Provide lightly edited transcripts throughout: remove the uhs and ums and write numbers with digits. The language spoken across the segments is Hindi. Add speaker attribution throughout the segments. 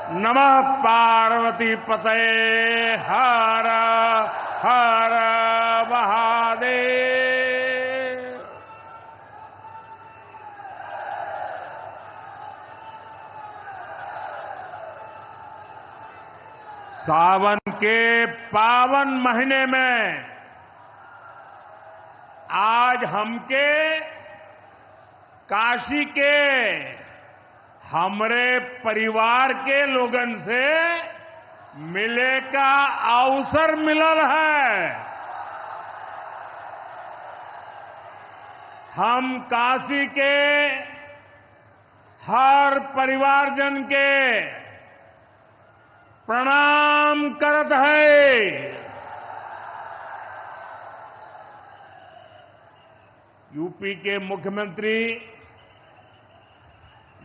Speaker 1: नमः पार्वती पतये हर हर महादेव। सावन के पावन महीने में आज हमके काशी के हमरे परिवार के लोगन से मिले का अवसर मिलल है। हम काशी के हर परिवारजन के प्रणाम करत है। यूपी के मुख्यमंत्री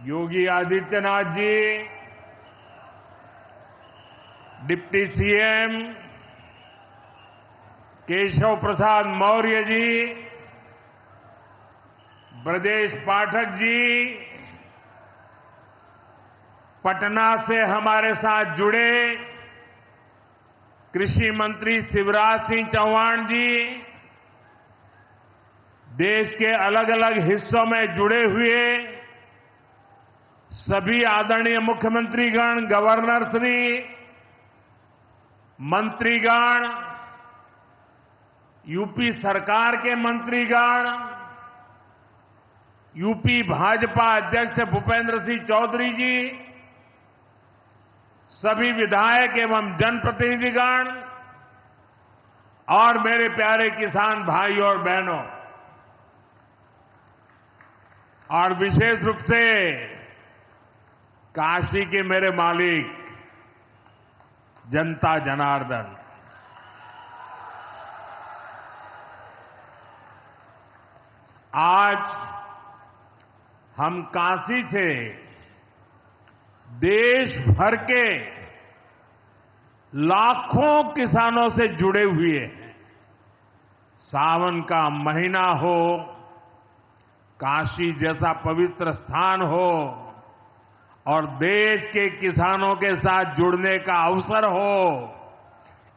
Speaker 1: योगी आदित्यनाथ जी, डिप्टी सीएम केशव प्रसाद मौर्य जी, ब्रजेश पाठक जी, पटना से हमारे साथ जुड़े कृषि मंत्री शिवराज सिंह चौहान जी, देश के अलग अलग हिस्सों में जुड़े हुए सभी आदरणीय मुख्यमंत्रीगण, गवर्नर श्री, मंत्रीगण, यूपी सरकार के मंत्रीगण, यूपी भाजपा अध्यक्ष भूपेंद्र सिंह चौधरी जी, सभी विधायक एवं जनप्रतिनिधिगण और मेरे प्यारे किसान भाई और बहनों, और विशेष रूप से काशी के मेरे मालिक जनता जनार्दन, आज हम काशी से देश भर के लाखों किसानों से जुड़े हुए हैं। सावन का महीना हो, काशी जैसा पवित्र स्थान हो और देश के किसानों के साथ जुड़ने का अवसर हो,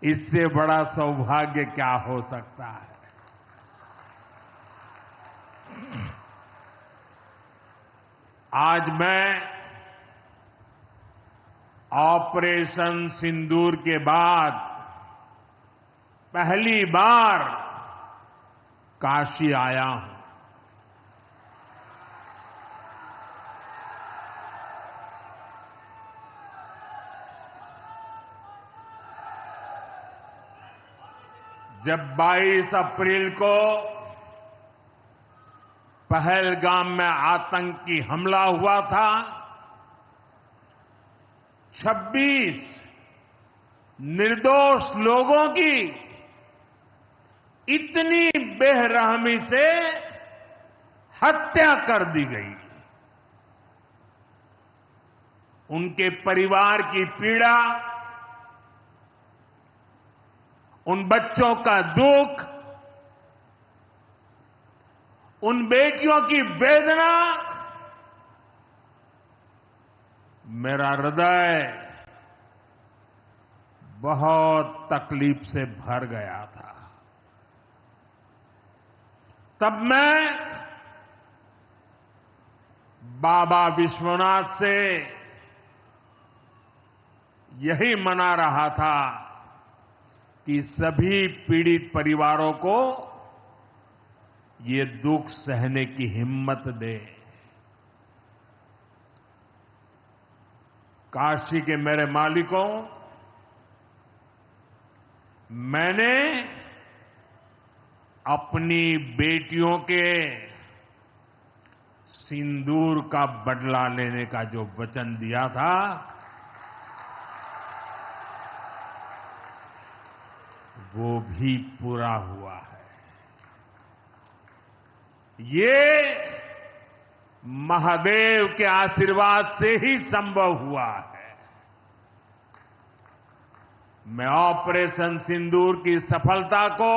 Speaker 1: इससे बड़ा सौभाग्य क्या हो सकता है। आज मैं ऑपरेशन सिंदूर के बाद पहली बार काशी आया हूं। जब 22 अप्रैल को पहलगाम में आतंकी हमला हुआ था, 26 निर्दोष लोगों की इतनी बेरहमी से हत्या कर दी गई। उनके परिवार की पीड़ा, उन बच्चों का दुख, उन बेटियों की वेदना, मेरा हृदय बहुत तकलीफ से भर गया था। तब मैं बाबा विश्वनाथ से यही मना रहा था कि सभी पीड़ित परिवारों को ये दुख सहने की हिम्मत दे। काशी के मेरे मालिकों, मैंने अपनी बेटियों के सिंदूर का बदला लेने का जो वचन दिया था, वो भी पूरा हुआ है। ये महादेव के आशीर्वाद से ही संभव हुआ है। मैं ऑपरेशन सिंदूर की सफलता को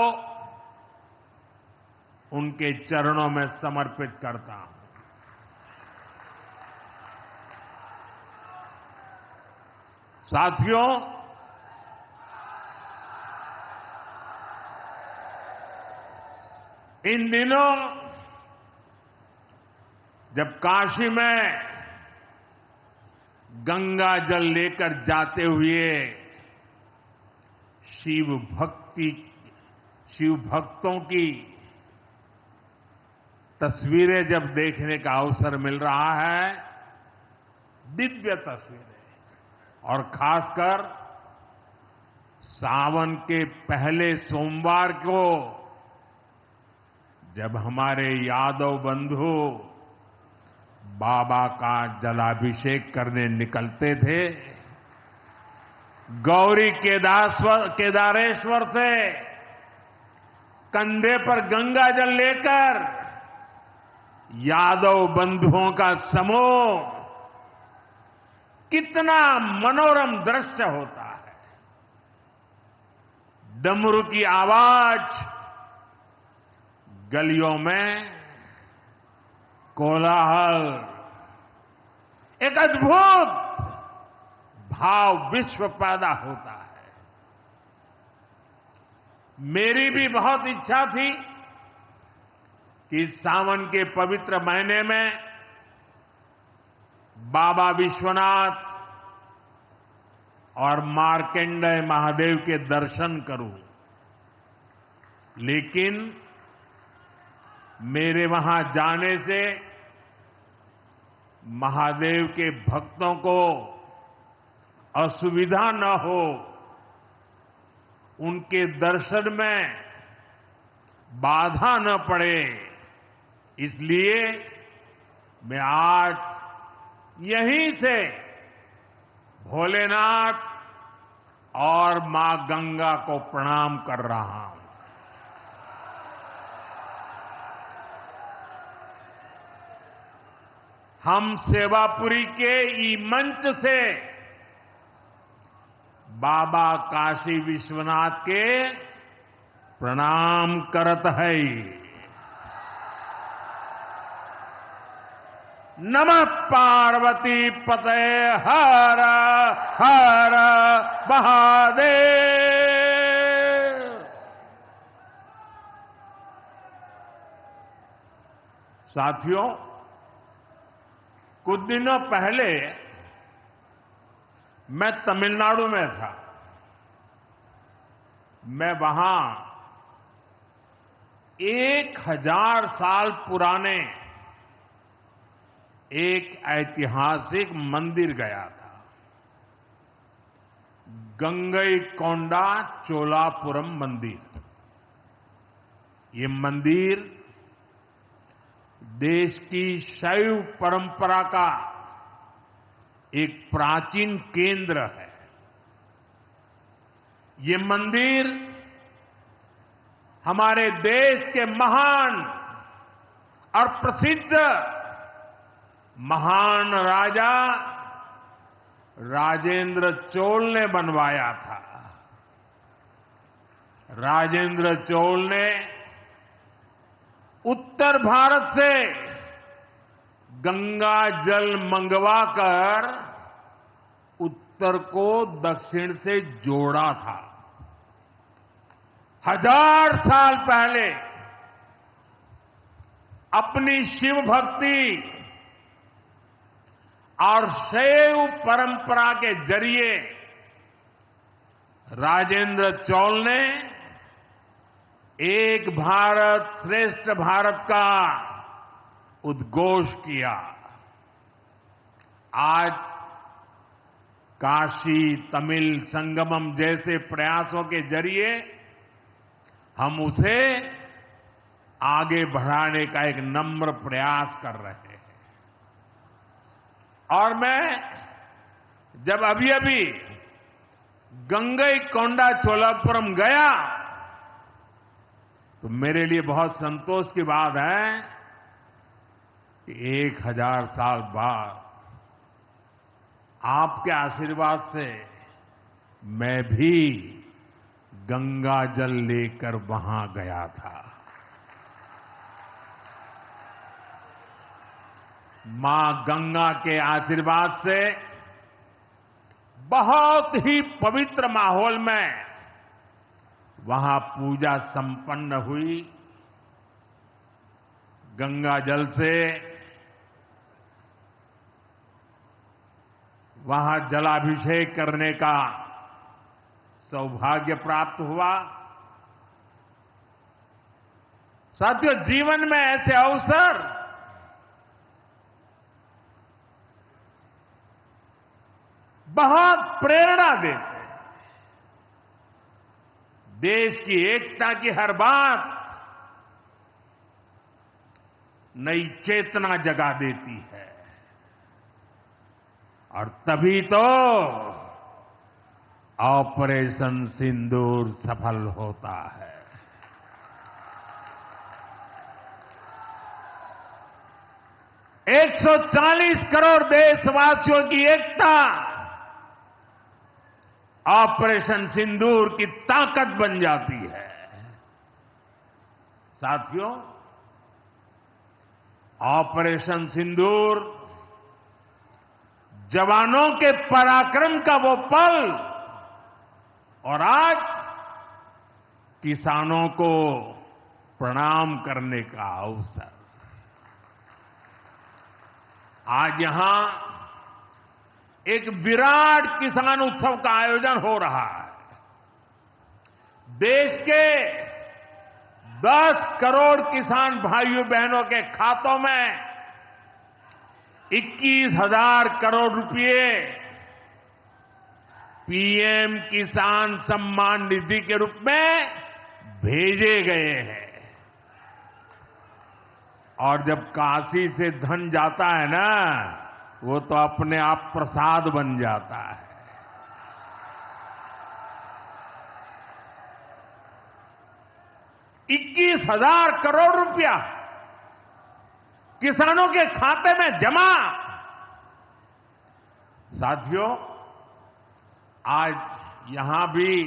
Speaker 1: उनके चरणों में समर्पित करता हूं। साथियों, इन दिनों जब काशी में गंगा जल लेकर जाते हुए शिव भक्तों की तस्वीरें जब देखने का अवसर मिल रहा है, दिव्य तस्वीरें, और खासकर सावन के पहले सोमवार को जब हमारे यादव बंधु बाबा का जलाभिषेक करने निकलते थे, गौरी केदारेश्वर से कंधे पर गंगा जल लेकर यादव बंधुओं का समूह, कितना मनोरम दृश्य होता है। डमरू की आवाज, गलियों में कोलाहल, एक अद्भुत भाव विश्व पैदा होता है। मेरी भी बहुत इच्छा थी कि इस सावन के पवित्र महीने में बाबा विश्वनाथ और मार्कंडेय महादेव के दर्शन करूं, लेकिन मेरे वहां जाने से महादेव के भक्तों को असुविधा न हो, उनके दर्शन में बाधा न पड़े, इसलिए मैं आज यहीं से भोलेनाथ और मां गंगा को प्रणाम कर रहा हूं। हम सेवापुरी के ई मंच से बाबा काशी विश्वनाथ के प्रणाम करत है। नमः पार्वती पते हर हर महादेव। साथियों, कुछ दिनों पहले मैं तमिलनाडु में था। मैं वहां 1000 साल पुराने एक ऐतिहासिक मंदिर गया था, गंगईकोंडा चोलापुरम मंदिर। ये मंदिर देश की शैव परंपरा का एक प्राचीन केंद्र है। ये मंदिर हमारे देश के महान और प्रसिद्ध महान राजा राजेंद्र चोल ने बनवाया था। राजेंद्र चोल ने उत्तर भारत से गंगा जल मंगवाकर उत्तर को दक्षिण से जोड़ा था। 1000 साल पहले अपनी शिव भक्ति और शैव परंपरा के जरिए राजेंद्र चोल ने एक भारत श्रेष्ठ भारत का उद्घोष किया। आज काशी तमिल संगमम जैसे प्रयासों के जरिए हम उसे आगे बढ़ाने का एक नम्र प्रयास कर रहे हैं। और मैं जब अभी गंगईकोंडा चोलापुरम गया तो मेरे लिए बहुत संतोष की बात है कि 1000 साल बाद आपके आशीर्वाद से मैं भी गंगा जल लेकर वहां गया था। मां गंगा के आशीर्वाद से बहुत ही पवित्र माहौल में वहां पूजा संपन्न हुई। गंगा जल से वहां जलाभिषेक करने का सौभाग्य प्राप्त हुआ। साथियों, जीवन में ऐसे अवसर बहुत प्रेरणा देते हैं। देश की एकता की हर बात नई चेतना जगा देती है और तभी तो ऑपरेशन सिंदूर सफल होता है। एक 140 करोड़ देशवासियों की एकता ऑपरेशन सिंदूर की ताकत बन जाती है। साथियों, ऑपरेशन सिंदूर जवानों के पराक्रम का वो पल और आज किसानों को प्रणाम करने का अवसर। आज यहां एक विराट किसान उत्सव का आयोजन हो रहा है। देश के 10 करोड़ किसान भाइयों बहनों के खातों में 21,000 करोड़ रुपए पीएम किसान सम्मान निधि के रूप में भेजे गए हैं। और जब काशी से धन जाता है ना, वो तो अपने आप प्रसाद बन जाता है। ₹21,000 करोड़ रुपया किसानों के खाते में जमा। साथियों, आज यहां भी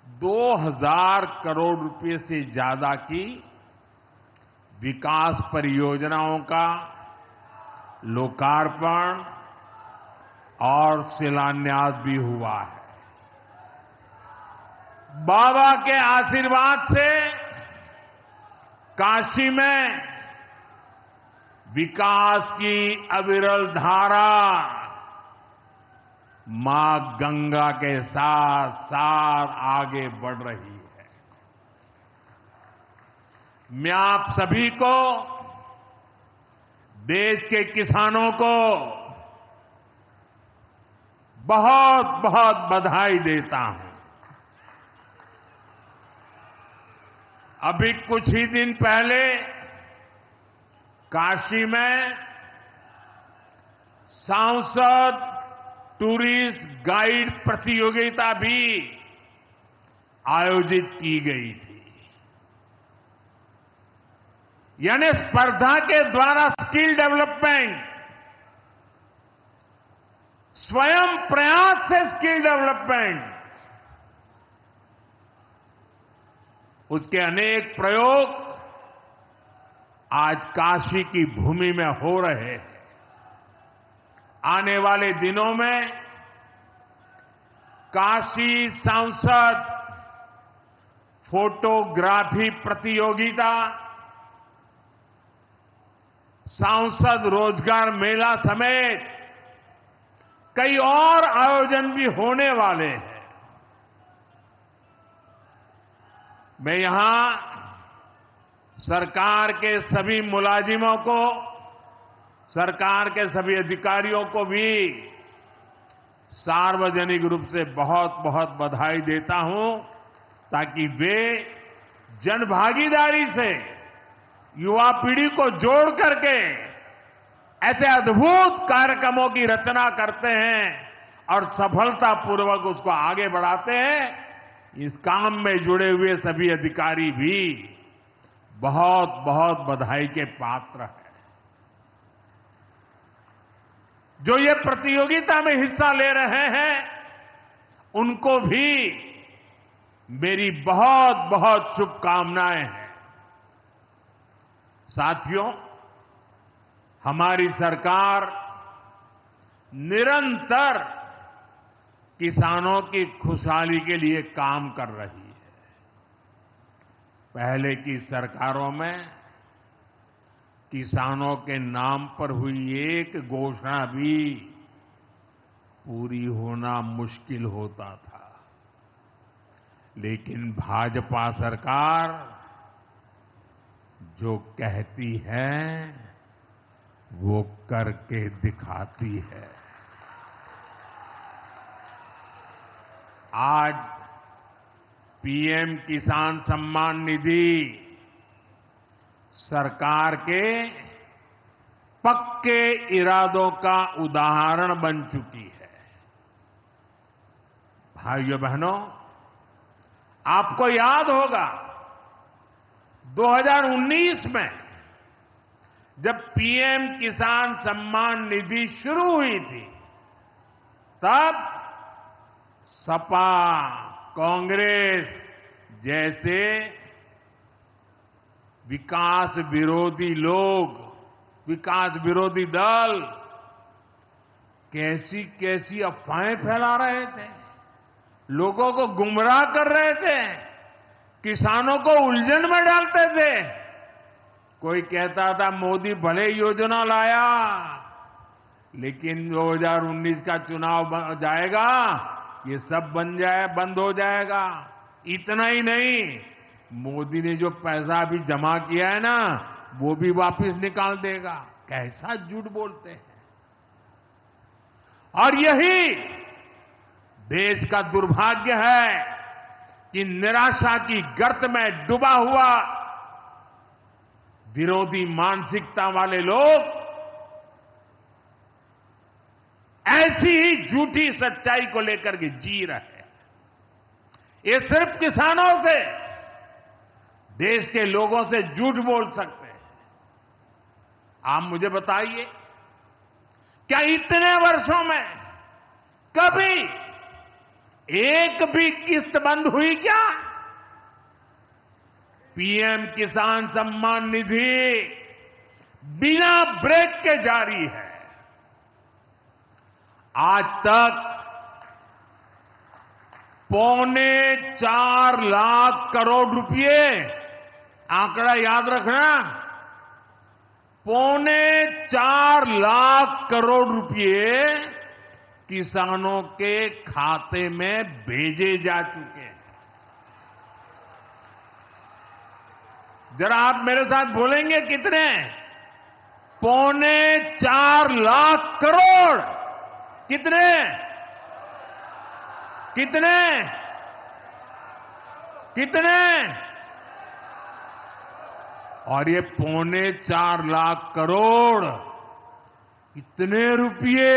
Speaker 1: 2,000 करोड़ रुपए से ज्यादा की विकास परियोजनाओं का लोकार्पण और शिलान्यास भी हुआ है। बाबा के आशीर्वाद से काशी में विकास की अविरल धारा मां गंगा के साथ साथ आगे बढ़ रही है। मैं आप सभी को, देश के किसानों को बहुत बहुत बधाई देता हूं। अभी कुछ ही दिन पहले काशी में सांसद टूरिस्ट गाइड प्रतियोगिता भी आयोजित की गई थी। यानी स्पर्धा के द्वारा स्किल डेवलपमेंट, स्वयं प्रयास से स्किल डेवलपमेंट, उसके अनेक प्रयोग आज काशी की भूमि में हो रहे हैं। आने वाले दिनों में काशी सांसद फोटोग्राफी प्रतियोगिता, सांसद रोजगार मेला समेत कई और आयोजन भी होने वाले हैं। मैं यहां सरकार के सभी मुलाजिमों को, सरकार के सभी अधिकारियों को भी सार्वजनिक रूप से बहुत बहुत बधाई देता हूं, ताकि वे जनभागीदारी से युवा पीढ़ी को जोड़ करके ऐसे अद्भुत कार्यक्रमों की रचना करते हैं और सफलतापूर्वक उसको आगे बढ़ाते हैं। इस काम में जुड़े हुए सभी अधिकारी भी बहुत बहुत बधाई के पात्र हैं। जो ये प्रतियोगिता में हिस्सा ले रहे हैं, उनको भी मेरी बहुत बहुत शुभकामनाएं हैं। साथियों, हमारी सरकार निरंतर किसानों की खुशहाली के लिए काम कर रही है। पहले की सरकारों में किसानों के नाम पर हुई एक घोषणा भी पूरी होना मुश्किल होता था, लेकिन भाजपा सरकार जो कहती है वो करके दिखाती है। आज पीएम किसान सम्मान निधि सरकार के पक्के इरादों का उदाहरण बन चुकी है। भाइयों बहनों, आपको याद होगा 2019 में जब पीएम किसान सम्मान निधि शुरू हुई थी, तब सपा, कांग्रेस जैसे विकास विरोधी लोग, विकास विरोधी दल कैसी कैसी अफवाहें फैला रहे थे, लोगों को गुमराह कर रहे थे, किसानों को उलझन में डालते थे। कोई कहता था मोदी भले योजना लाया, लेकिन 2019 का चुनाव जाएगा, ये सब बंद हो जाएगा। इतना ही नहीं, मोदी ने जो पैसा अभी जमा किया है ना, वो भी वापस निकाल देगा। कैसा झूठ बोलते हैं। और यही देश का दुर्भाग्य है कि निराशा की गर्त में डूबा हुआ विरोधी मानसिकता वाले लोग ऐसी ही झूठी सच्चाई को लेकर के जी रहे हैं। ये सिर्फ किसानों से, देश के लोगों से झूठ बोल सकते हैं। आप मुझे बताइए, क्या इतने वर्षों में कभी एक भी किस्त बंद हुई क्या? पीएम किसान सम्मान निधि बिना ब्रेक के जारी है। आज तक 4.25 लाख करोड़ रुपए, आंकड़ा याद रखना, 4.25 लाख करोड़ रुपए किसानों के खाते में भेजे जा चुके हैं। जरा आप मेरे साथ बोलेंगे कितने? 4.25 लाख करोड़। कितने? कितने? कितने? और ये 4.25 लाख करोड़ इतने रुपये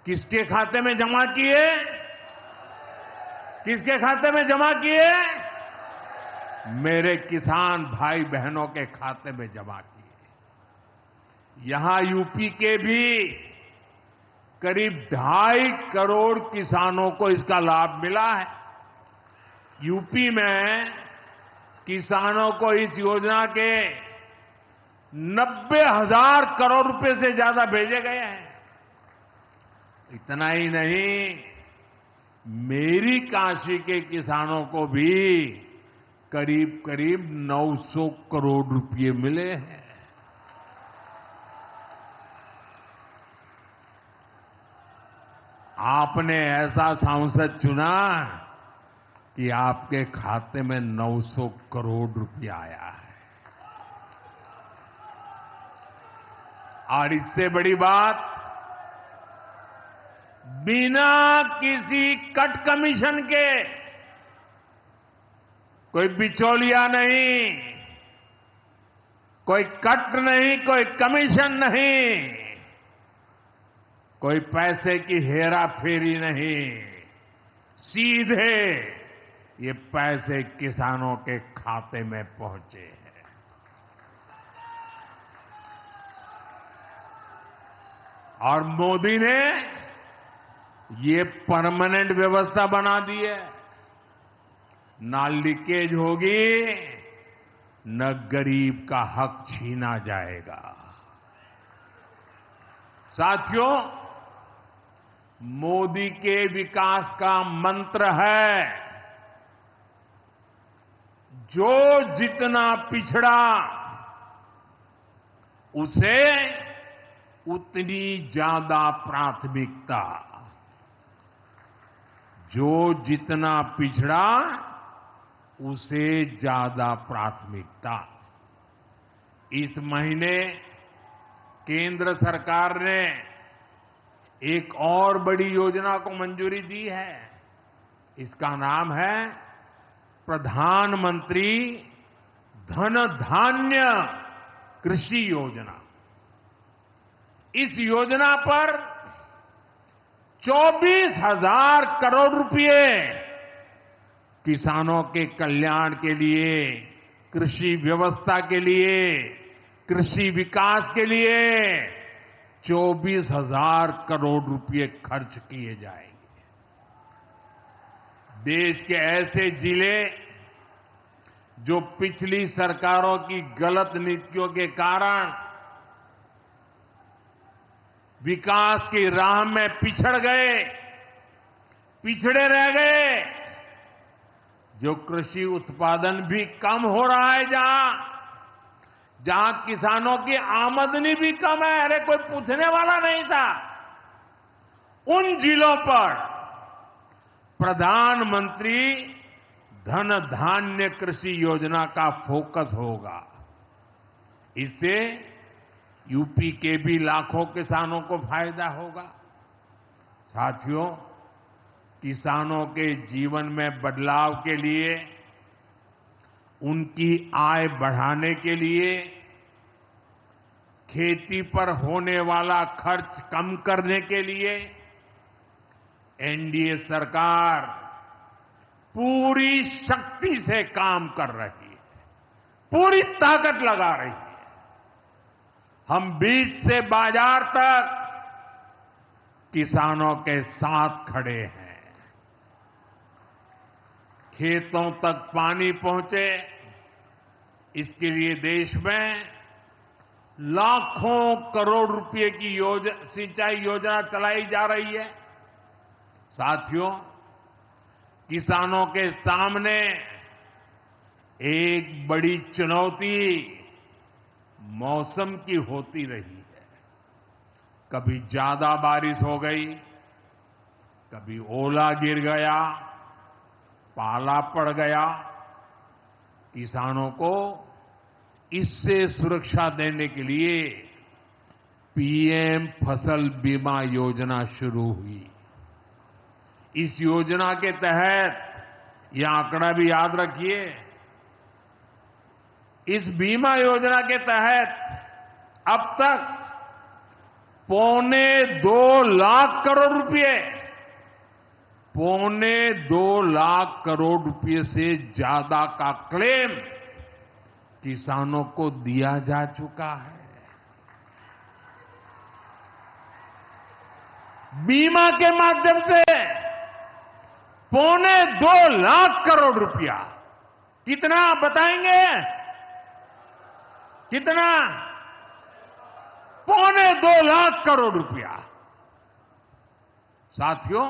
Speaker 1: किसके खाते में जमा किए? किसके खाते में जमा किए? मेरे किसान भाई बहनों के खाते में जमा किए। यहां यूपी के भी करीब 2.5 करोड़ किसानों को इसका लाभ मिला है। यूपी में किसानों को इस योजना के 90,000 करोड़ रुपए से ज्यादा भेजे गए हैं। इतना ही नहीं, मेरी काशी के किसानों को भी करीब करीब 900 करोड़ रुपए मिले हैं। आपने ऐसा सांसद चुना कि आपके खाते में 900 करोड़ रुपया आया है। और इससे बड़ी बात, बिना किसी कट कमीशन के, कोई बिचौलिया नहीं, कोई कट नहीं, कोई कमीशन नहीं, कोई पैसे की हेरा फेरी नहीं, सीधे ये पैसे किसानों के खाते में पहुंचे हैं। और मोदी ने ये परमानेंट व्यवस्था बना दी है। ना लीकेज होगी, न गरीब का हक छीना जाएगा। साथियों, मोदी के विकास का मंत्र है। जो जितना पिछड़ा उसे उतनी ज्यादा प्राथमिकता। जो जितना पिछड़ा उसे ज्यादा प्राथमिकता। इस महीने केंद्र सरकार ने एक और बड़ी योजना को मंजूरी दी है। इसका नाम है प्रधानमंत्री धन धान्य कृषि योजना। इस योजना पर 24,000 करोड़ रुपए किसानों के कल्याण के लिए, कृषि व्यवस्था के लिए, कृषि विकास के लिए 24,000 करोड़ रुपए खर्च किए जाएंगे। देश के ऐसे जिले जो पिछली सरकारों की गलत नीतियों के कारण विकास की राह में पिछड़ गए, पिछड़े रह गए, जो कृषि उत्पादन भी कम हो रहा है, जहां किसानों की आमदनी भी कम है, अरे कोई पूछने वाला नहीं था, उन जिलों पर प्रधानमंत्री धन धान्य कृषि योजना का फोकस होगा। इससे यूपी के भी लाखों किसानों को फायदा होगा। साथियों, किसानों के जीवन में बदलाव के लिए, उनकी आय बढ़ाने के लिए, खेती पर होने वाला खर्च कम करने के लिए एनडीए सरकार पूरी शक्ति से काम कर रही है, पूरी ताकत लगा रही है। हम बीज से बाजार तक किसानों के साथ खड़े हैं। खेतों तक पानी पहुंचे, इसके लिए देश में लाखों करोड़ रुपए की सिंचाई योजना चलाई जा रही है। साथियों, किसानों के सामने एक बड़ी चुनौती मौसम की होती रही है। कभी ज्यादा बारिश हो गई, कभी ओला गिर गया, पाला पड़ गया। किसानों को इससे सुरक्षा देने के लिए पीएम फसल बीमा योजना शुरू हुई। इस योजना के तहत, यह आंकड़ा भी याद रखिए, इस बीमा योजना के तहत अब तक 2.25 लाख करोड़ रुपए, 2.25 लाख करोड़ रुपए से ज्यादा का क्लेम किसानों को दिया जा चुका है। बीमा के माध्यम से 2.25 लाख करोड़ रुपया। कितना बताएंगे? कितना? 2.25 लाख करोड़ रुपया। साथियों,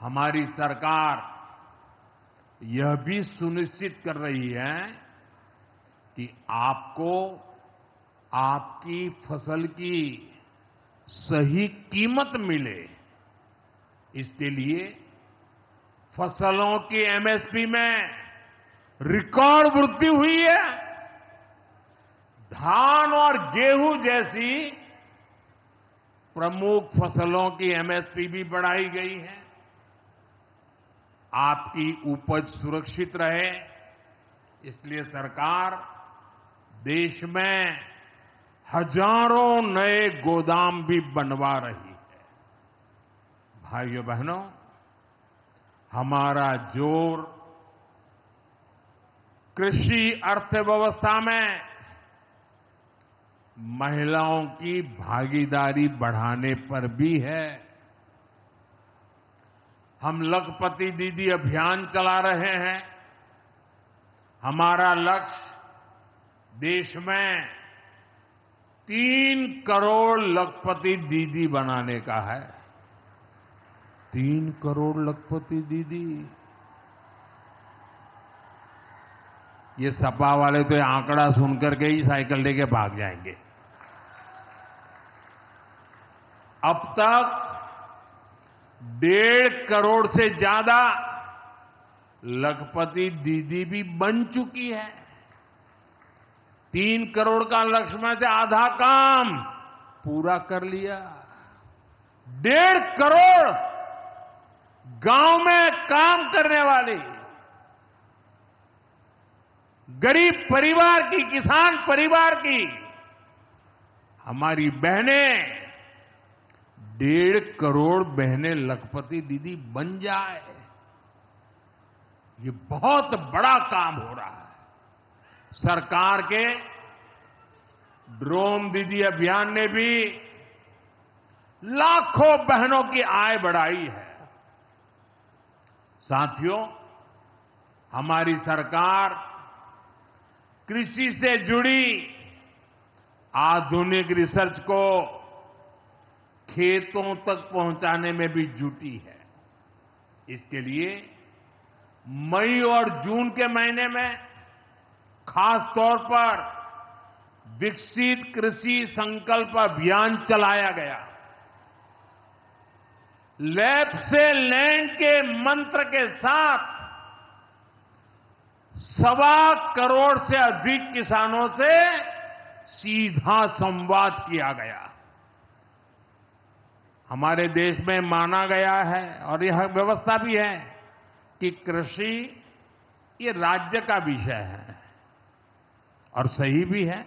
Speaker 1: हमारी सरकार यह भी सुनिश्चित कर रही है कि आपको आपकी फसल की सही कीमत मिले। इसके लिए फसलों की एमएसपी में रिकॉर्ड वृद्धि हुई है। धान और गेहूं जैसी प्रमुख फसलों की एमएसपी भी बढ़ाई गई है। आपकी उपज सुरक्षित रहे, इसलिए सरकार देश में हजारों नए गोदाम भी बनवा रही है। भाइयों बहनों, हमारा जोर कृषि अर्थव्यवस्था में महिलाओं की भागीदारी बढ़ाने पर भी है। हम लखपति दीदी अभियान चला रहे हैं। हमारा लक्ष्य देश में 3 करोड़ लखपति दीदी बनाने का है। 3 करोड़ लखपति दीदी। ये सपा वाले तो ये आंकड़ा सुनकर के ही साइकिल लेके भाग जाएंगे। अब तक 1.5 करोड़ से ज्यादा लखपति दीदी भी बन चुकी है। 3 करोड़ का लक्ष्य में से आधा काम पूरा कर लिया। 1.5 करोड़ गांव में काम करने वाली गरीब परिवार की, किसान परिवार की हमारी बहनें, 1.5 करोड़ बहनें लखपति दीदी बन जाए, ये बहुत बड़ा काम हो रहा है। सरकार के ड्रोन दीदी अभियान ने भी लाखों बहनों की आय बढ़ाई है। साथियों, हमारी सरकार कृषि से जुड़ी आधुनिक रिसर्च को खेतों तक पहुंचाने में भी जुटी है। इसके लिए मई और जून के महीने में खास तौर पर विकसित कृषि संकल्प अभियान चलाया गया। लैब से लैंड के मंत्र के साथ 1.25 करोड़ से अधिक किसानों से सीधा संवाद किया गया। हमारे देश में माना गया है और यह व्यवस्था भी है कि कृषि ये राज्य का विषय है और सही भी है,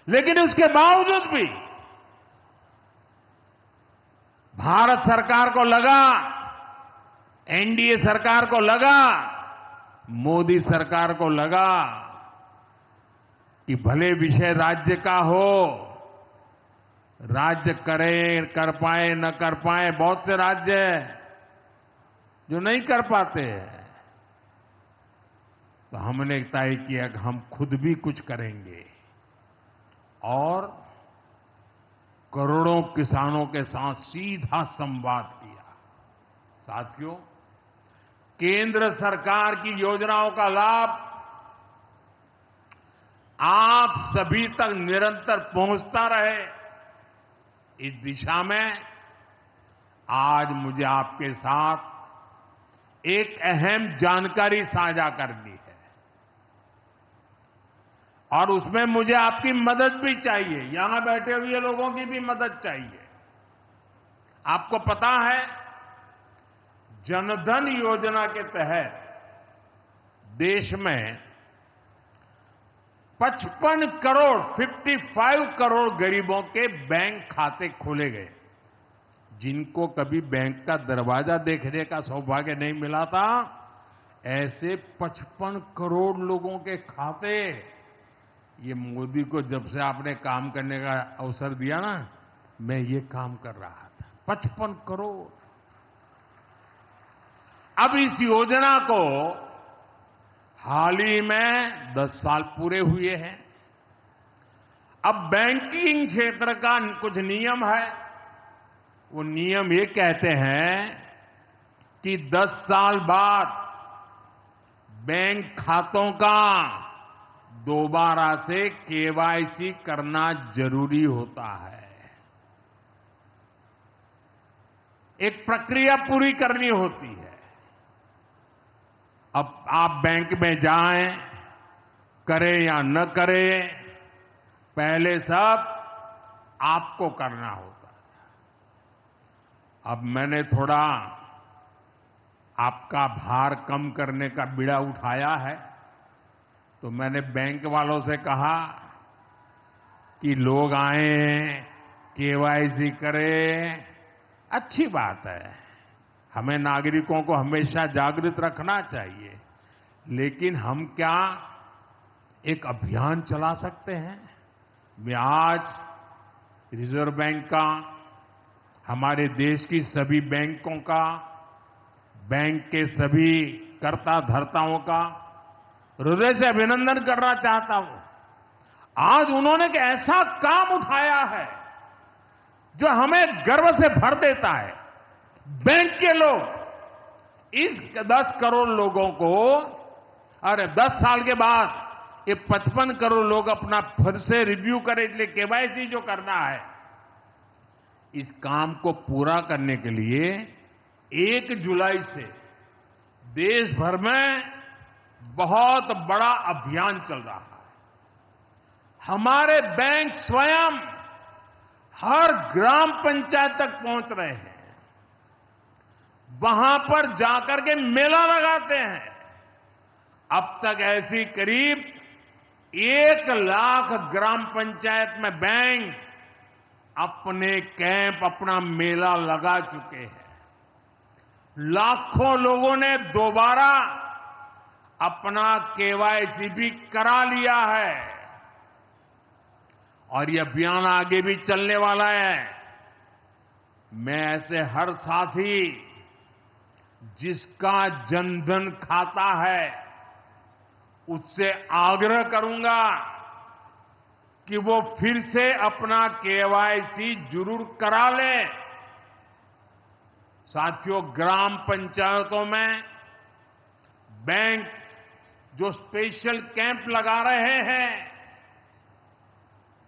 Speaker 1: लेकिन उसके बावजूद भी भारत सरकार को लगा, एनडीए सरकार को लगा, मोदी सरकार को लगा कि भले विषय राज्य का हो, राज्य करे, कर पाए न कर पाए, बहुत से राज्य जो नहीं कर पाते हैं, तो हमने तय किया कि हम खुद भी कुछ करेंगे और करोड़ों किसानों के साथ सीधा संवाद किया। साथियों, केंद्र सरकार की योजनाओं का लाभ आप सभी तक निरंतर पहुंचता रहे, इस दिशा में आज मुझे आपके साथ एक अहम जानकारी साझा करनी है और उसमें मुझे आपकी मदद भी चाहिए। यहां बैठे हुए लोगों की भी मदद चाहिए। आपको पता है, जनधन योजना के तहत देश में 55 करोड़ गरीबों के बैंक खाते खोले गए। जिनको कभी बैंक का दरवाजा देखने का सौभाग्य नहीं मिला था, ऐसे 55 करोड़ लोगों के खाते, ये मोदी को जब से आपने काम करने का अवसर दिया ना, मैं ये काम कर रहा था। 55 करोड़। अब इस योजना को हाल ही में 10 साल पूरे हुए हैं। अब बैंकिंग क्षेत्र का कुछ नियम है। वो नियम ये कहते हैं कि 10 साल बाद बैंक खातों का दोबारा से केवाईसी करना जरूरी होता है। एक प्रक्रिया पूरी करनी होती है। अब आप बैंक में जाएं, करें या न करें, पहले सब आपको करना होता है। अब मैंने थोड़ा आपका भार कम करने का बीड़ा उठाया है, तो मैंने बैंक वालों से कहा कि लोग आए, केवाईसी करें, अच्छी बात है। हमें नागरिकों को हमेशा जागृत रखना चाहिए, लेकिन हम क्या एक अभियान चला सकते हैं? मैं आज रिजर्व बैंक का, हमारे देश की सभी बैंकों का, बैंक के सभी कर्ता धर्ताओं का हृदय से अभिनंदन करना चाहता हूं। आज उन्होंने एक ऐसा काम उठाया है जो हमें गर्व से भर देता है। बैंक के लोग इस 10 करोड़ लोगों को, अरे 10 साल के बाद ये 55 करोड़ लोग अपना फिर से रिव्यू करें, इसलिए केवाईसी जो करना है, इस काम को पूरा करने के लिए 1 जुलाई से देश भर में बहुत बड़ा अभियान चल रहा है। हमारे बैंक स्वयं हर ग्राम पंचायत तक पहुंच रहे हैं, वहां पर जाकर के मेला लगाते हैं। अब तक ऐसी करीब 1 लाख ग्राम पंचायत में बैंक अपने कैंप, अपना मेला लगा चुके हैं। लाखों लोगों ने दोबारा अपना केवाईसी भी करा लिया है और ये अभियान आगे भी चलने वाला है। मैं ऐसे हर साथी जिसका जनधन खाता है उससे आग्रह करूंगा कि वो फिर से अपना केवाईसी जरूर करा ले। साथियों, ग्राम पंचायतों में बैंक जो स्पेशल कैंप लगा रहे हैं,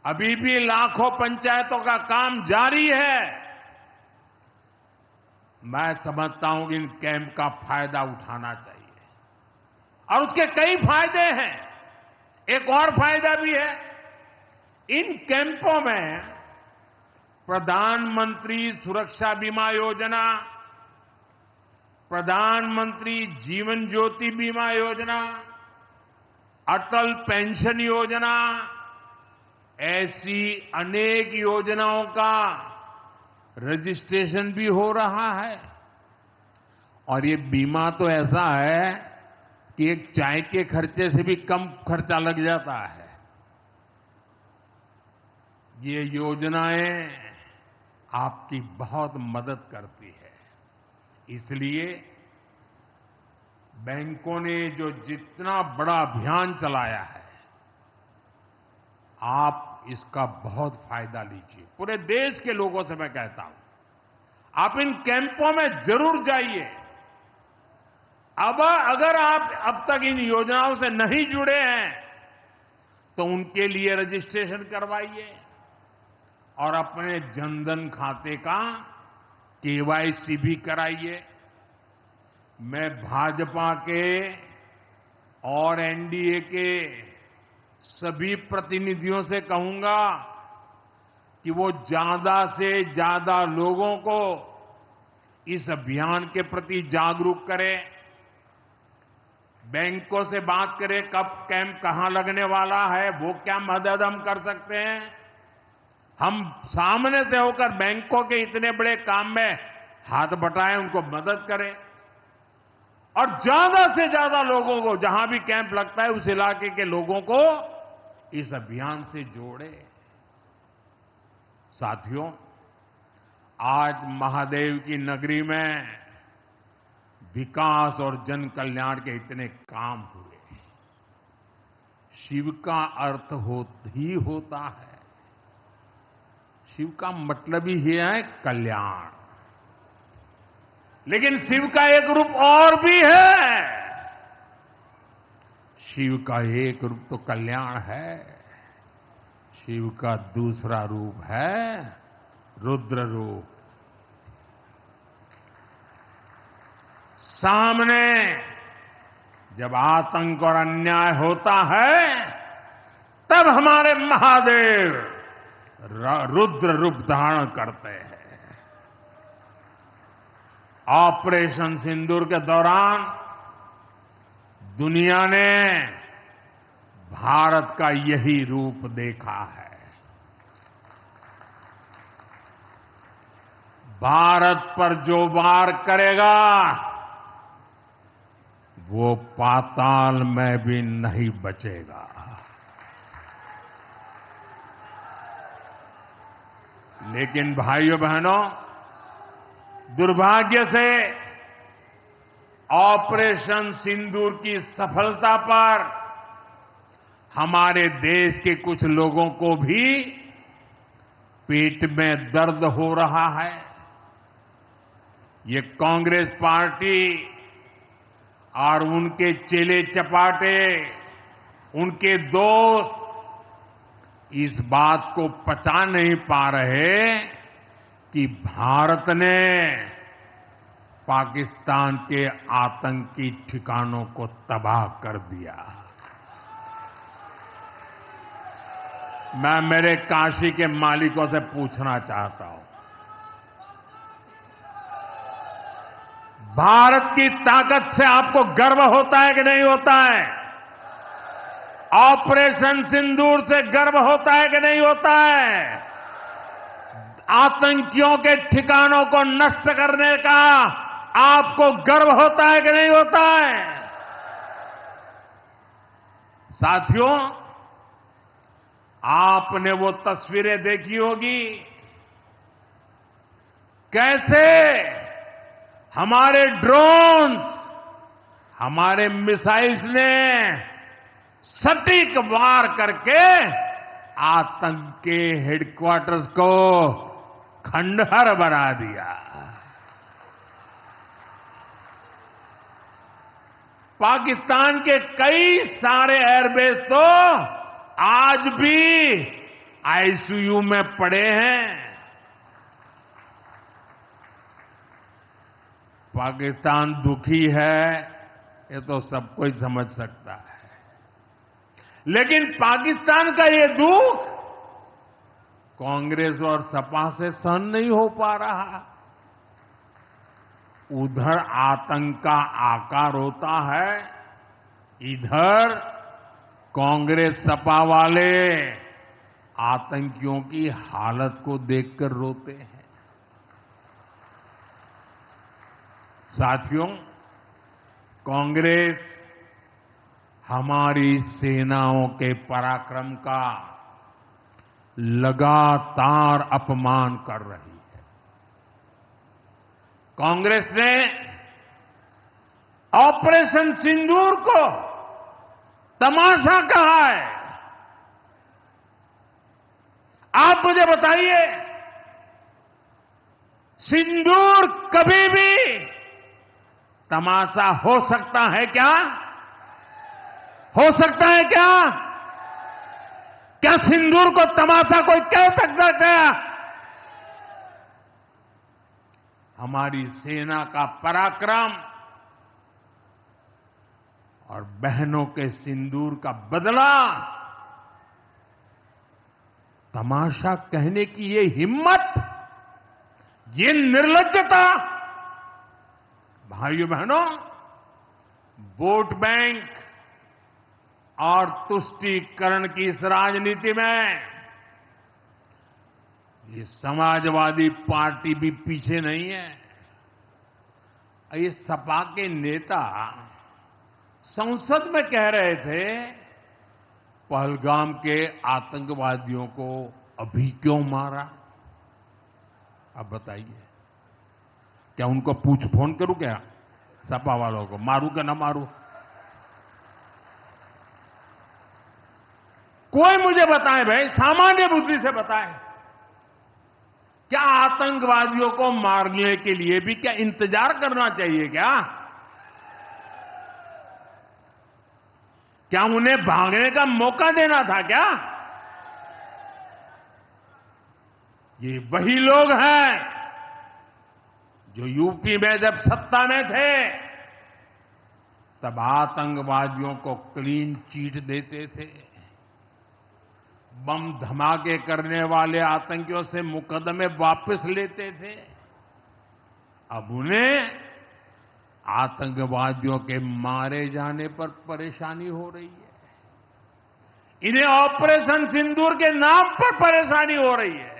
Speaker 1: अभी भी लाखों पंचायतों का काम जारी है। मैं समझता हूं कि इन कैंप का फायदा उठाना चाहिए और उसके कई फायदे हैं। एक और फायदा भी है, इन कैंपों में प्रधानमंत्री सुरक्षा बीमा योजना, प्रधानमंत्री जीवन ज्योति बीमा योजना, अटल पेंशन योजना, ऐसी अनेक योजनाओं का रजिस्ट्रेशन भी हो रहा है। और ये बीमा तो ऐसा है कि एक चाय के खर्चे से भी कम खर्चा लग जाता है। ये योजनाएं आपकी बहुत मदद करती है। इसलिए बैंकों ने जो जितना बड़ा अभियान चलाया है, आप इसका बहुत फायदा लीजिए। पूरे देश के लोगों से मैं कहता हूं, आप इन कैंपों में जरूर जाइए। अब अगर आप अब तक इन योजनाओं से नहीं जुड़े हैं तो उनके लिए रजिस्ट्रेशन करवाइए और अपने जनधन खाते का केवाईसी भी कराइए। मैं भाजपा के और एनडीए के सभी प्रतिनिधियों से कहूंगा कि वो ज्यादा से ज्यादा लोगों को इस अभियान के प्रति जागरूक करें। बैंकों से बात करें, कब कैंप कहां लगने वाला है, वो क्या मदद हम कर सकते हैं। हम सामने से होकर बैंकों के इतने बड़े काम में हाथ बटाएं, उनको मदद करें और ज्यादा से ज्यादा लोगों को, जहां भी कैंप लगता है उस इलाके के लोगों को इस अभियान से जोड़े। साथियों, आज महादेव की नगरी में विकास और जन कल्याण के इतने काम हुए। शिव का अर्थ ही होता है, शिव का मतलब ही है कल्याण। लेकिन शिव का एक रूप और भी है। शिव का एक रूप तो कल्याण है, शिव का दूसरा रूप है रुद्र रूप। सामने जब आतंक और अन्याय होता है तब हमारे महादेव रुद्र रूप धारण करते हैं। ऑपरेशन सिंदूर के दौरान दुनिया ने भारत का यही रूप देखा है। भारत पर जो वार करेगा वो पाताल में भी नहीं बचेगा। लेकिन भाइयों बहनों, दुर्भाग्य से ऑपरेशन सिंदूर की सफलता पर हमारे देश के कुछ लोगों को भी पेट में दर्द हो रहा है। ये कांग्रेस पार्टी और उनके चेले चपाटे, उनके दोस्त इस बात को पचा नहीं पा रहे कि भारत ने पाकिस्तान के आतंकी ठिकानों को तबाह कर दिया। मैं मेरे काशी के मालिकों से पूछना चाहता हूं, भारत की ताकत से आपको गर्व होता है कि नहीं होता है? ऑपरेशन सिंदूर से गर्व होता है कि नहीं होता है? आतंकियों के ठिकानों को नष्ट करने का आपको गर्व होता है कि नहीं होता है? साथियों, आपने वो तस्वीरें देखी होगी, कैसे हमारे ड्रोन्स, हमारे मिसाइल्स ने सटीक वार करके आतंक के हेडक्वार्टर्स को खंडहर बना दिया। पाकिस्तान के कई सारे एयरबेस तो आज भी आईसीयू में पड़े हैं। पाकिस्तान दुखी है, ये तो सब कोई समझ सकता है, लेकिन पाकिस्तान का ये दुख कांग्रेस और सपा से सहन नहीं हो पा रहा। उधर आतंक का आकार होता है, इधर कांग्रेस सपा वाले आतंकियों की हालत को देखकर रोते हैं। साथियों, कांग्रेस हमारी सेनाओं के पराक्रम का लगातार अपमान कर रही है। कांग्रेस ने ऑपरेशन सिंदूर को तमाशा कहा है। आप मुझे बताइए, सिंदूर कभी भी तमाशा हो सकता है क्या? हो सकता है क्या? क्या सिंदूर को तमाशा कोई कह सकता है क्या? हमारी सेना का पराक्रम और बहनों के सिंदूर का बदला तमाशा कहने की ये हिम्मत, ये निर्लज्जता, भाइयों बहनों, वोट बैंक और तुष्टीकरण की इस राजनीति में ये समाजवादी पार्टी भी पीछे नहीं है। ये सपा के नेता संसद में कह रहे थे, पहलगाम के आतंकवादियों को अभी क्यों मारा? अब बताइए, क्या उनको पूछ फोन करूं क्या? सपा वालों को मारूं क्या ना मारूं? कोई मुझे बताए भाई, सामान्य बुद्धि से बताए, क्या आतंकवादियों को मारने के लिए भी क्या इंतजार करना चाहिए क्या? क्या उन्हें भागने का मौका देना था क्या? ये वही लोग हैं जो यूपी में जब सत्ता में थे तब आतंकवादियों को क्लीन चिट देते थे, बम धमाके करने वाले आतंकियों से मुकदमे वापस लेते थे। अब उन्हें आतंकवादियों के मारे जाने पर परेशानी हो रही है। इन्हें ऑपरेशन सिंदूर के नाम पर परेशानी हो रही है।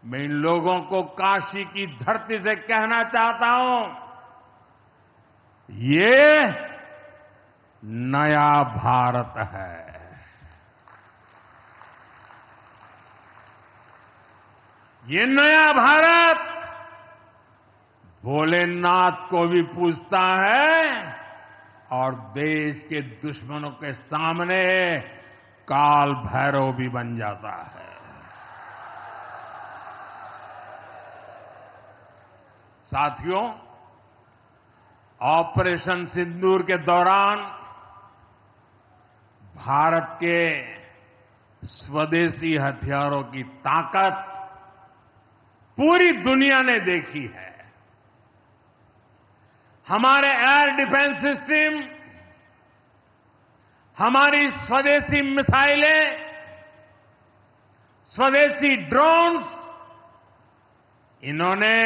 Speaker 1: मैं इन लोगों को काशी की धरती से कहना चाहता हूं, ये नया भारत है। ये नया भारत भोलेनाथ को भी पूछता है और देश के दुश्मनों के सामने काल भैरव भी बन जाता है। साथियों, ऑपरेशन सिंदूर के दौरान भारत के स्वदेशी हथियारों की ताकत पूरी दुनिया ने देखी है। हमारे एयर डिफेंस सिस्टम, हमारी स्वदेशी मिसाइलें, स्वदेशी ड्रोन्स, इन्होंने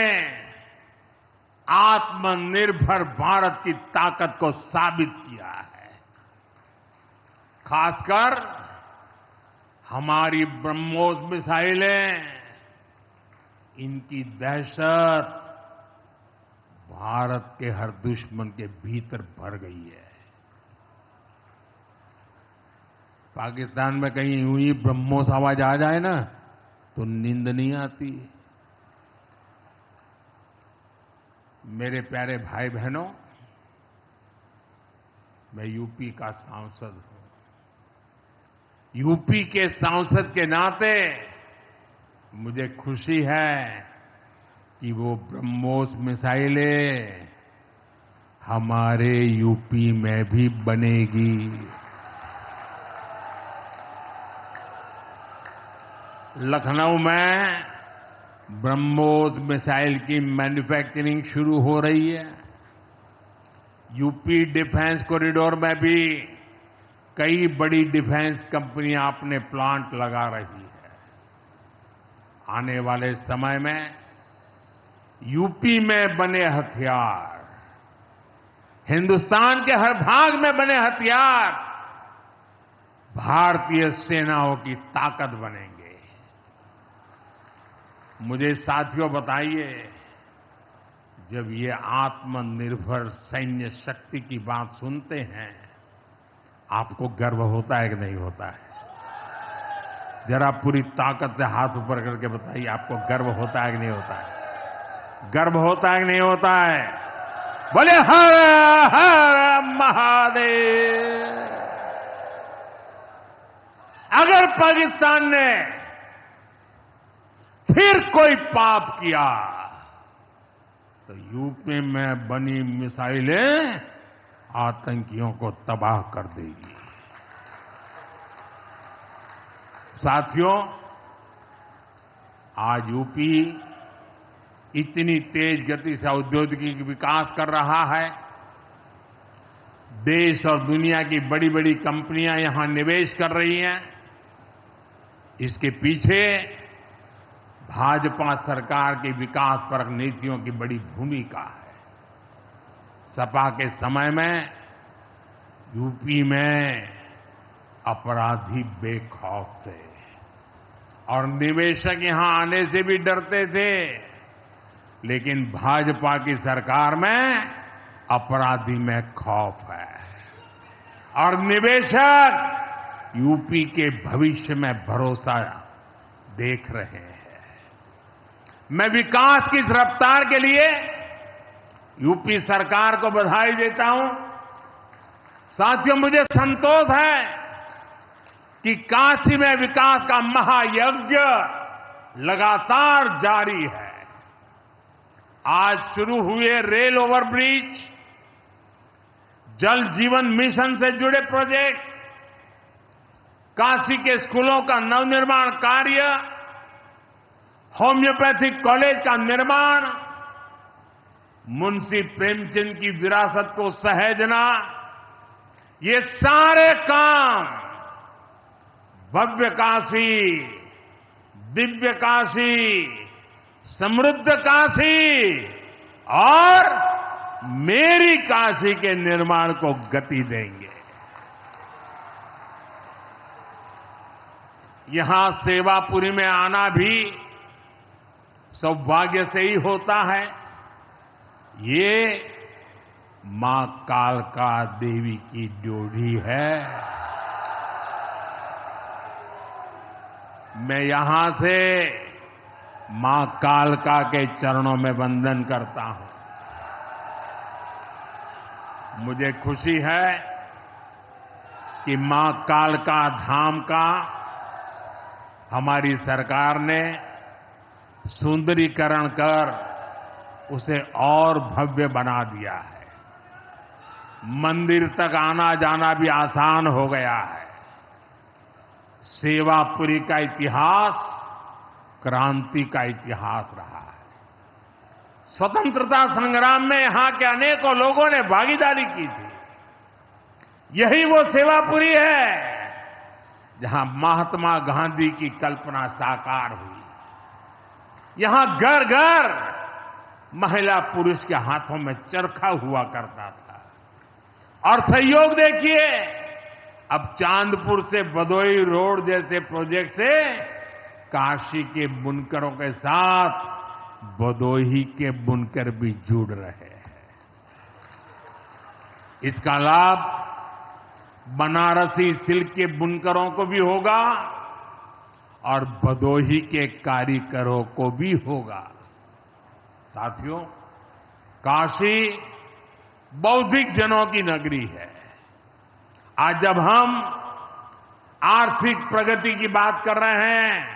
Speaker 1: आत्मनिर्भर भारत की ताकत को साबित किया है। खासकर हमारी ब्रह्मोस मिसाइलें, इनकी दहशत भारत के हर दुश्मन के भीतर भर गई है। पाकिस्तान में कहीं यूं ही ब्रह्मोस आवाज आ जाए ना तो नींद नहीं आती। मेरे प्यारे भाई बहनों, मैं यूपी का सांसद हूं। यूपी के सांसद के नाते मुझे खुशी है कि वो ब्रह्मोस मिसाइलें हमारे यूपी में भी बनेगी। लखनऊ में ब्रह्मोस मिसाइल की मैन्युफैक्चरिंग शुरू हो रही है। यूपी डिफेंस कॉरिडोर में भी कई बड़ी डिफेंस कंपनियां अपने प्लांट लगा रही है। आने वाले समय में यूपी में बने हथियार, हिंदुस्तान के हर भाग में बने हथियार भारतीय सेनाओं की ताकत बनेंगे। मुझे साथियों बताइए, जब ये आत्मनिर्भर सैन्य शक्ति की बात सुनते हैं, आपको गर्व होता है कि नहीं होता है? जरा पूरी ताकत से हाथ ऊपर करके बताइए, आपको गर्व होता है कि नहीं होता है? गर्व होता है कि नहीं होता है? बोले हर हर महादेव। अगर पाकिस्तान ने फिर कोई पाप किया तो यूपी में बनी मिसाइलें आतंकियों को तबाह कर देगी। साथियों, आज यूपी इतनी तेज गति से औद्योगिक विकास कर रहा है। देश और दुनिया की बड़ी बड़ी कंपनियां यहां निवेश कर रही हैं। इसके पीछे भाजपा सरकार की विकासपरक नीतियों की बड़ी भूमिका है। सपा के समय में यूपी में अपराधी बेखौफ थे और निवेशक यहां आने से भी डरते थे, लेकिन भाजपा की सरकार में अपराधी में खौफ है और निवेशक यूपी के भविष्य में भरोसा देख रहे हैं। मैं विकास की इस रफ्तार के लिए यूपी सरकार को बधाई देता हूं। साथियों, मुझे संतोष है कि काशी में विकास का महायज्ञ लगातार जारी है। आज शुरू हुए रेल ओवरब्रिज, जल जीवन मिशन से जुड़े प्रोजेक्ट, काशी के स्कूलों का नवनिर्माण कार्य, होम्योपैथिक कॉलेज का निर्माण, मुंशी प्रेमचंद की विरासत को सहेजना, ये सारे काम भव्य काशी, दिव्य काशी, समृद्ध काशी और मेरी काशी के निर्माण को गति देंगे। यहां सेवापुरी में आना भी सौभाग्य से ही होता है। ये मां कालका देवी की ड्योढ़ी है। मैं यहां से मां कालका के चरणों में वंदन करता हूं। मुझे खुशी है कि मां कालका धाम का हमारी सरकार ने सुंदरीकरण कर उसे और भव्य बना दिया है। मंदिर तक आना जाना भी आसान हो गया है। सेवापुरी का इतिहास क्रांति का इतिहास रहा है। स्वतंत्रता संग्राम में यहां के अनेकों लोगों ने भागीदारी की थी। यही वो सेवापुरी है जहां महात्मा गांधी की कल्पना साकार हुई। यहां घर घर महिला पुरुष के हाथों में चरखा हुआ करता था। और सहयोग देखिए, अब चांदपुर से भदोई रोड जैसे प्रोजेक्ट से काशी के बुनकरों के साथ भदोही के बुनकर भी जुड़ रहे हैं। इसका लाभ बनारसी सिल्क के बुनकरों को भी होगा और भदोही के कारीगरों को भी होगा। साथियों, काशी बौद्धिक जनों की नगरी है। आज जब हम आर्थिक प्रगति की बात कर रहे हैं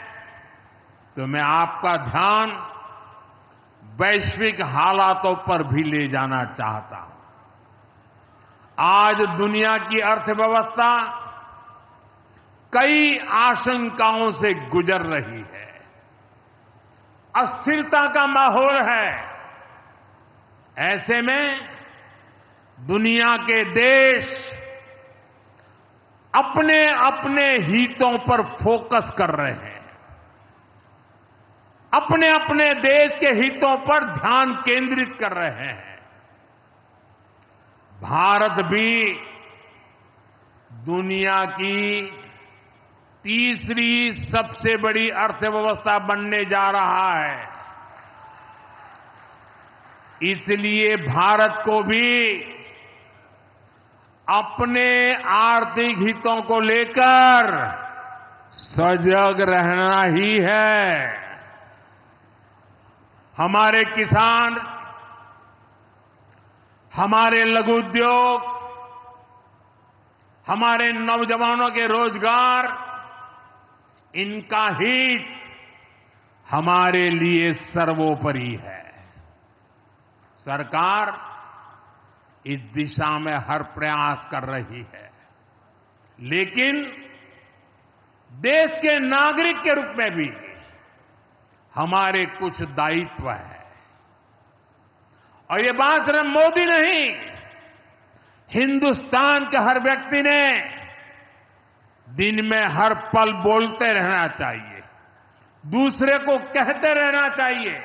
Speaker 1: तो मैं आपका ध्यान वैश्विक हालातों पर भी ले जाना चाहता हूं। आज दुनिया की अर्थव्यवस्था कई आशंकाओं से गुजर रही है। अस्थिरता का माहौल है। ऐसे में दुनिया के देश अपने अपने हितों पर फोकस कर रहे हैं। अपने अपने देश के हितों पर ध्यान केंद्रित कर रहे हैं। भारत भी दुनिया की तीसरी सबसे बड़ी अर्थव्यवस्था बनने जा रहा है। इसलिए भारत को भी अपने आर्थिक हितों को लेकर सजग रहना ही है। हमारे किसान, हमारे लघु उद्योग, हमारे नौजवानों के रोजगार, इनका हित हमारे लिए सर्वोपरि है। सरकार इस दिशा में हर प्रयास कर रही है, लेकिन देश के नागरिक के रूप में भी हमारे कुछ दायित्व है। और ये बात सिर्फ मोदी नहीं, हिंदुस्तान के हर व्यक्ति ने दिन में हर पल बोलते रहना चाहिए, दूसरे को कहते रहना चाहिए।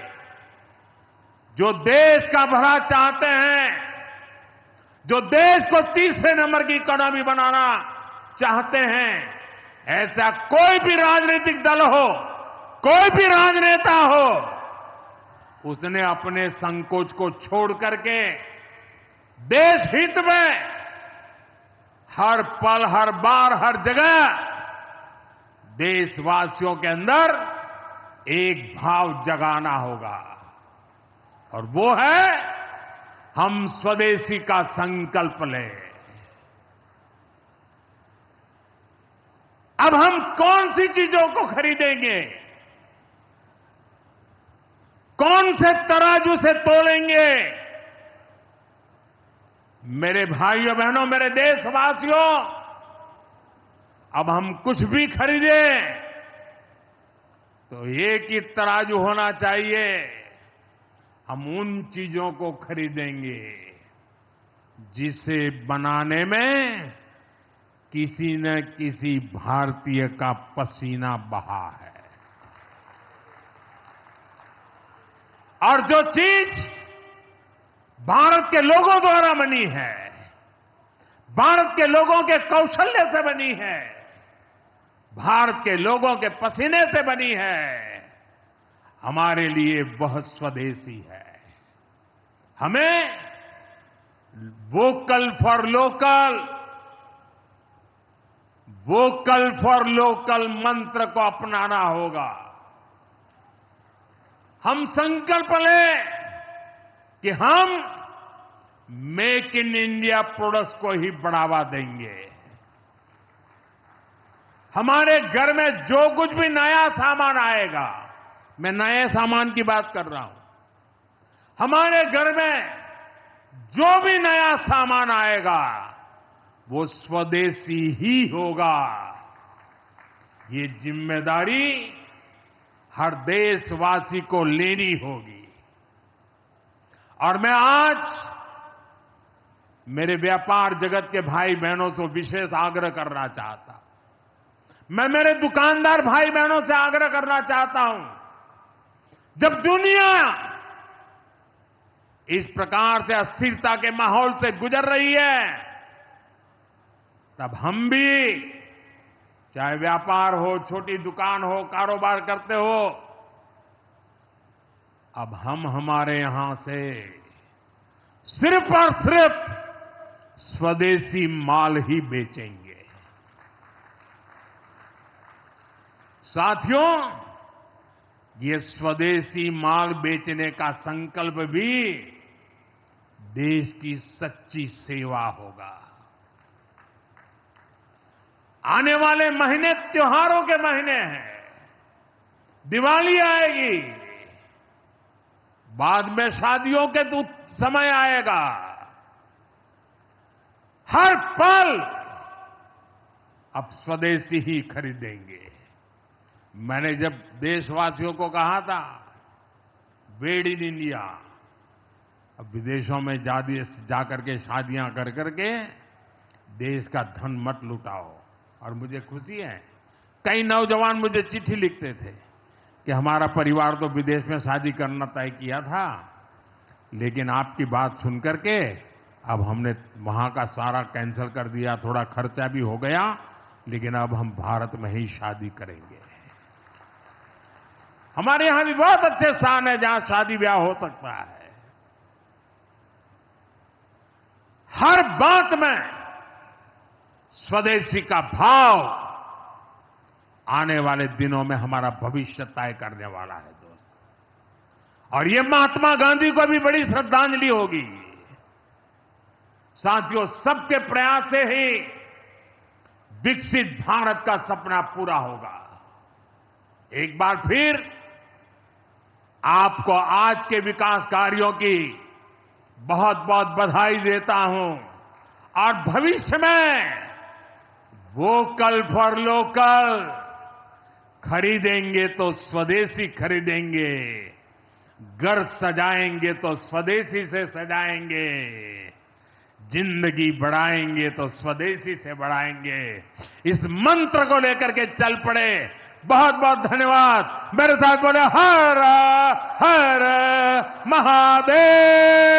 Speaker 1: जो देश का भला चाहते हैं, जो देश को तीसरे नंबर की इकोनॉमी बनाना चाहते हैं, ऐसा कोई भी राजनीतिक दल हो, कोई भी राजनेता हो, उसने अपने संकोच को छोड़ करके देश हित में हर पल, हर बार, हर जगह देशवासियों के अंदर एक भाव जगाना होगा। और वो है, हम स्वदेशी का संकल्प लें। अब हम कौन सी चीजों को खरीदेंगे, कौन से तराजू से तोलेंगे? मेरे भाइयों बहनों, मेरे देशवासियों, अब हम कुछ भी खरीदें तो एक ही तराजू होना चाहिए। हम उन चीजों को खरीदेंगे जिसे बनाने में किसी न किसी भारतीय का पसीना बहा है। और जो चीज भारत के लोगों द्वारा बनी है, भारत के लोगों के कौशल्य से बनी है, भारत के लोगों के पसीने से बनी है, हमारे लिए वह स्वदेशी है। हमें vocal for local, vocal for local मंत्र को अपनाना होगा। हम संकल्प लें कि हम मेक इन इंडिया प्रोडक्ट्स को ही बढ़ावा देंगे। हमारे घर में जो कुछ भी नया सामान आएगा, मैं नए सामान की बात कर रहा हूं, हमारे घर में जो भी नया सामान आएगा वो स्वदेशी ही होगा। ये जिम्मेदारी हर देशवासी को लेनी होगी। और मैं आज मेरे व्यापार जगत के भाई बहनों से विशेष आग्रह करना चाहता हूं। मैं मेरे दुकानदार भाई बहनों से आग्रह करना चाहता हूं, जब दुनिया इस प्रकार से अस्थिरता के माहौल से गुजर रही है, तब हम भी, चाहे व्यापार हो, छोटी दुकान हो, कारोबार करते हो, अब हम हमारे यहां से सिर्फ और सिर्फ स्वदेशी माल ही बेचेंगे। साथियों, ये स्वदेशी माल बेचने का संकल्प भी देश की सच्ची सेवा होगा। आने वाले महीने त्योहारों के महीने हैं, दिवाली आएगी, बाद में शादियों के समय आएगा। हर पल अब स्वदेशी ही खरीदेंगे। मैंने जब देशवासियों को कहा था मेड इन इंडिया, अब विदेशों में जाकर के शादियां कर करके देश का धन मत लुटाओ। और मुझे खुशी है, कई नौजवान मुझे चिट्ठी लिखते थे कि हमारा परिवार तो विदेश में शादी करना तय किया था, लेकिन आपकी बात सुन करके अब हमने वहां का सारा कैंसिल कर दिया, थोड़ा खर्चा भी हो गया, लेकिन अब हम भारत में ही शादी करेंगे। हमारे यहां भी बहुत अच्छे स्थान है जहां शादी ब्याह हो सकता है। हर बात में स्वदेशी का भाव आने वाले दिनों में हमारा भविष्य तय करने वाला है दोस्तों। और ये महात्मा गांधी को भी बड़ी श्रद्धांजलि होगी। साथियों, सबके प्रयास से ही विकसित भारत का सपना पूरा होगा। एक बार फिर आपको आज के विकास कार्यों की बहुत बहुत बधाई देता हूं। और भविष्य में वोकल फॉर लोकल, खरीदेंगे तो स्वदेशी खरीदेंगे, घर सजाएंगे तो स्वदेशी से सजाएंगे, जिंदगी बढ़ाएंगे तो स्वदेशी से बढ़ाएंगे। इस मंत्र को लेकर के चल पड़े। बहुत बहुत धन्यवाद। मेरे साथ बोले हर हर महादेव।